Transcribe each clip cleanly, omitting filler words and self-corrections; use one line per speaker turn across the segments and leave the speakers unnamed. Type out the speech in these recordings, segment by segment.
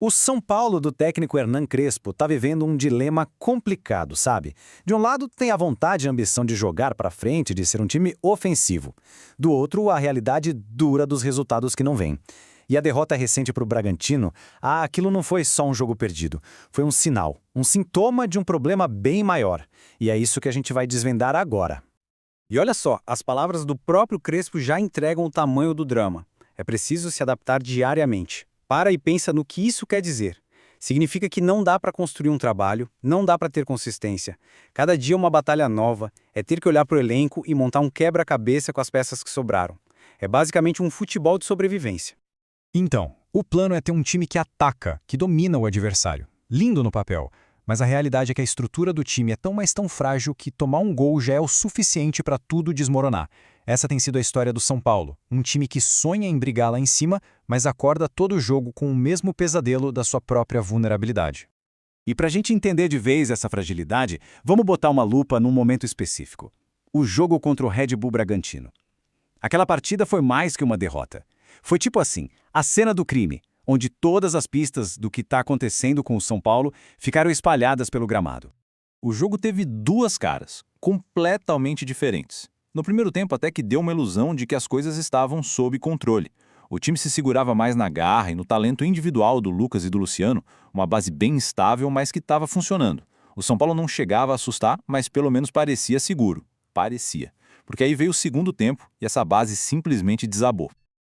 O São Paulo do técnico Hernan Crespo está vivendo um dilema complicado, sabe? De um lado, tem a vontade e a ambição de jogar para frente, de ser um time ofensivo. Do outro, a realidade dura dos resultados que não vêm. E a derrota recente para o Bragantino, aquilo não foi só um jogo perdido. Foi um sinal, um sintoma de um problema bem maior. E é isso que a gente vai desvendar agora.
E olha só, as palavras do próprio Crespo já entregam o tamanho do drama. É preciso se adaptar diariamente. Para e pensa no que isso quer dizer. Significa que não dá para construir um trabalho, não dá para ter consistência. Cada dia é uma batalha nova, é ter que olhar para o elenco e montar um quebra-cabeça com as peças que sobraram. É basicamente um futebol de sobrevivência.
Então, o plano é ter um time que ataca, que domina o adversário. Lindo no papel, mas a realidade é que a estrutura do time é tão, mas tão frágil que tomar um gol já é o suficiente para tudo desmoronar. Essa tem sido a história do São Paulo, um time que sonha em brigar lá em cima, mas acorda todo o jogo com o mesmo pesadelo da sua própria vulnerabilidade.
E para a gente entender de vez essa fragilidade, vamos botar uma lupa num momento específico. O jogo contra o Red Bull Bragantino. Aquela partida foi mais que uma derrota. Foi tipo assim, a cena do crime, onde todas as pistas do que está acontecendo com o São Paulo ficaram espalhadas pelo gramado.
O jogo teve duas caras, completamente diferentes. No primeiro tempo até que deu uma ilusão de que as coisas estavam sob controle. O time se segurava mais na garra e no talento individual do Lucas e do Luciano, uma base bem estável, mas que estava funcionando. O São Paulo não chegava a assustar, mas pelo menos parecia seguro. Parecia. Porque aí veio o segundo tempo e essa base simplesmente desabou.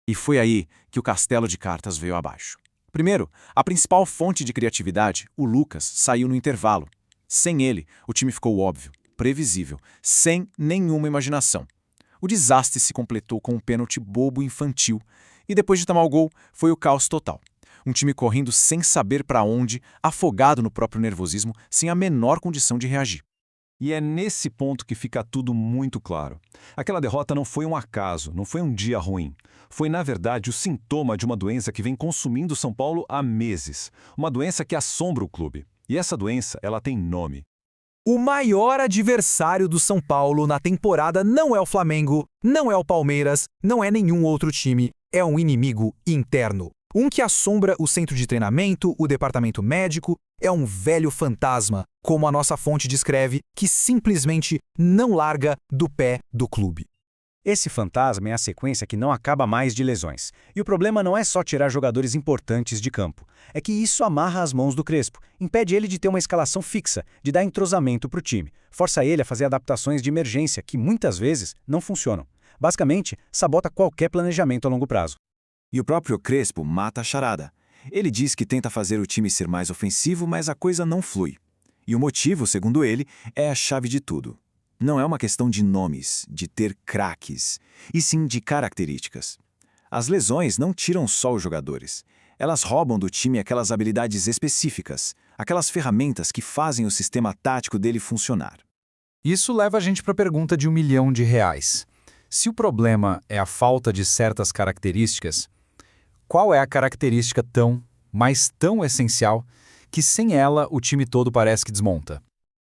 E foi aí que o castelo de cartas veio abaixo. Primeiro, a principal fonte de criatividade, o Lucas, saiu no intervalo. Sem ele, o time ficou óbvio, previsível, sem nenhuma imaginação. O desastre se completou com um pênalti bobo infantil, e depois de tomar o gol, foi o caos total. Um time correndo sem saber para onde, afogado no próprio nervosismo, sem a menor condição de reagir.
E é nesse ponto que fica tudo muito claro. Aquela derrota não foi um acaso, não foi um dia ruim. Foi, na verdade, o sintoma de uma doença que vem consumindo São Paulo há meses. Uma doença que assombra o clube. E essa doença, ela tem nome.
O maior adversário do São Paulo na temporada não é o Flamengo, não é o Palmeiras, não é nenhum outro time. É um inimigo interno. Um que assombra o centro de treinamento, o departamento médico, é um velho fantasma, como a nossa fonte descreve, que simplesmente não larga do pé do clube.
Esse fantasma é a sequência que não acaba mais de lesões. E o problema não é só tirar jogadores importantes de campo. É que isso amarra as mãos do Crespo, impede ele de ter uma escalação fixa, de dar entrosamento para o time, força ele a fazer adaptações de emergência que muitas vezes não funcionam. Basicamente, sabota qualquer planejamento a longo prazo.
E o próprio Crespo mata a charada. Ele diz que tenta fazer o time ser mais ofensivo, mas a coisa não flui. E o motivo, segundo ele, é a chave de tudo. Não é uma questão de nomes, de ter craques, e sim de características. As lesões não tiram só os jogadores. Elas roubam do time aquelas habilidades específicas, aquelas ferramentas que fazem o sistema tático dele funcionar.
Isso leva a gente para a pergunta de R$1 milhão. Se o problema é a falta de certas características, qual é a característica tão essencial, que sem ela o time todo parece que desmonta?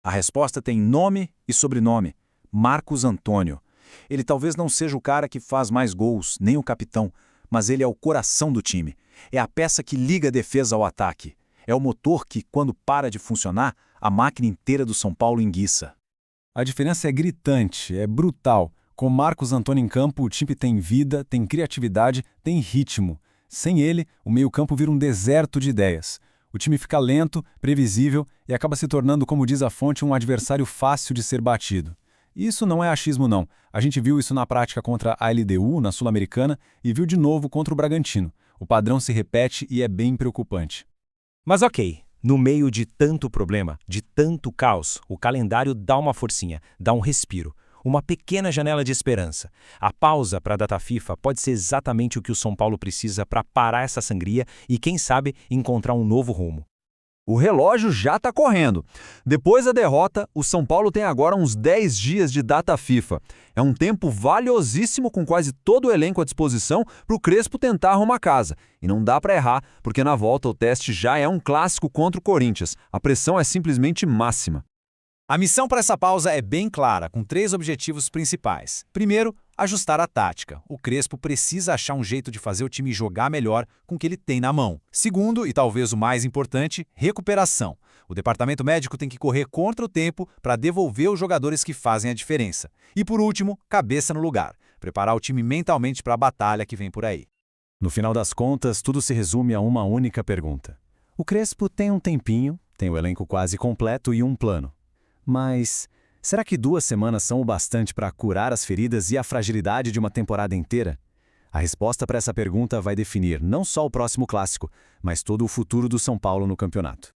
A resposta tem nome e sobrenome: Marcos Antônio. Ele talvez não seja o cara que faz mais gols, nem o capitão, mas ele é o coração do time. É a peça que liga a defesa ao ataque. É o motor que, quando para de funcionar, a máquina inteira do São Paulo enguiça.
A diferença é gritante, é brutal. Com Marcos Antônio em campo, o time tem vida, tem criatividade, tem ritmo. Sem ele, o meio-campo vira um deserto de ideias. O time fica lento, previsível e acaba se tornando, como diz a fonte, um adversário fácil de ser batido. Isso não é achismo não. A gente viu isso na prática contra a LDU, na Sul-Americana, e viu de novo contra o Bragantino. O padrão se repete e é bem preocupante.
Mas ok, no meio de tanto problema, de tanto caos, o calendário dá uma forcinha, dá um respiro. Uma pequena janela de esperança. A pausa para a data FIFA pode ser exatamente o que o São Paulo precisa para parar essa sangria e, quem sabe, encontrar um novo rumo.
O relógio já está correndo. Depois da derrota, o São Paulo tem agora uns 10 dias de data FIFA. É um tempo valiosíssimo com quase todo o elenco à disposição para o Crespo tentar arrumar casa. E não dá para errar, porque na volta o teste já é um clássico contra o Corinthians. A pressão é simplesmente máxima.
A missão para essa pausa é bem clara, com 3 objetivos principais. Primeiro,
ajustar a tática. O Crespo precisa achar um jeito de fazer o time jogar melhor com o que ele tem na mão. Segundo, e talvez o mais importante, recuperação. O departamento médico tem que correr contra o tempo para devolver os jogadores que fazem a diferença. E por último, cabeça no lugar. Preparar o time mentalmente para a batalha que vem por aí.
No final das contas, tudo se resume a uma única pergunta. O Crespo tem um tempinho, tem o elenco quase completo e um plano. Mas será que 2 semanas são o bastante para curar as feridas e a fragilidade de uma temporada inteira? A resposta para essa pergunta vai definir não só o próximo clássico, mas todo o futuro do São Paulo no campeonato.